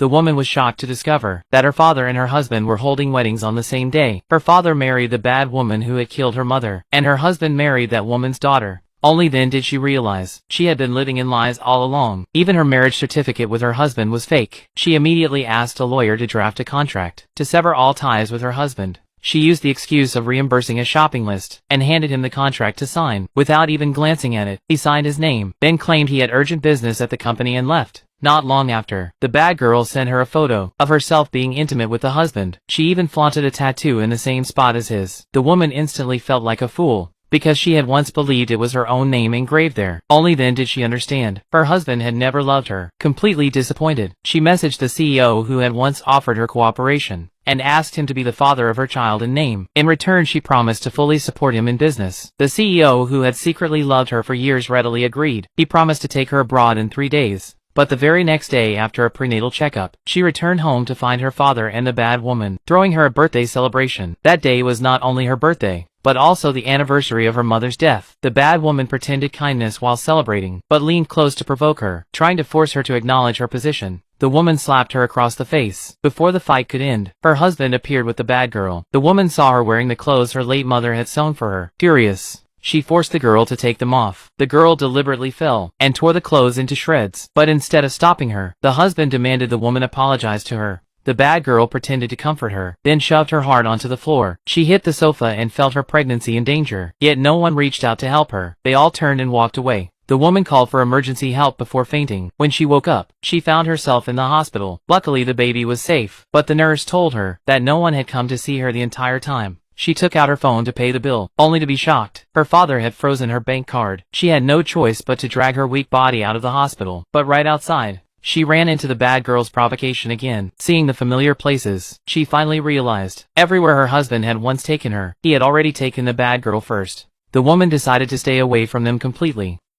The woman was shocked to discover that her father and her husband were holding weddings on the same day. Her father married the bad woman who had killed her mother, and her husband married that woman's daughter. Only then did she realize she had been living in lies all along. Even her marriage certificate with her husband was fake. She immediately asked a lawyer to draft a contract to sever all ties with her husband. She used the excuse of reimbursing a shopping list and handed him the contract to sign. Without even glancing at it, he signed his name, then claimed he had urgent business at the company and left. Not long after, the bad girl sent her a photo of herself being intimate with the husband. She even flaunted a tattoo in the same spot as his. The woman instantly felt like a fool, because she had once believed it was her own name engraved there. Only then did she understand her husband had never loved her. Completely disappointed, she messaged the CEO who had once offered her cooperation and asked him to be the father of her child in name. In return, she promised to fully support him in business. The CEO, who had secretly loved her for years, readily agreed. He promised to take her abroad in 3 days. But the very next day, after a prenatal checkup, she returned home to find her father and the bad woman throwing her a birthday celebration. That day was not only her birthday, but also the anniversary of her mother's death. The bad woman pretended kindness while celebrating, but leaned close to provoke her, trying to force her to acknowledge her position. The woman slapped her across the face. Before the fight could end, her husband appeared with the bad girl. The woman saw her wearing the clothes her late mother had sewn for her. Furious, she forced the girl to take them off. The girl deliberately fell and tore the clothes into shreds. But instead of stopping her, the husband demanded the woman apologize to her. The bad girl pretended to comfort her, then shoved her hard onto the floor. She hit the sofa and felt her pregnancy in danger, yet no one reached out to help her. They all turned and walked away. The woman called for emergency help before fainting. When she woke up, she found herself in the hospital. Luckily, the baby was safe, but the nurse told her that no one had come to see her the entire time. She took out her phone to pay the bill, only to be shocked. Her father had frozen her bank card. She had no choice but to drag her weak body out of the hospital. But right outside, she ran into the bad girl's provocation again. Seeing the familiar places, she finally realized everywhere her husband had once taken her, he had already taken the bad girl first. The woman decided to stay away from them completely.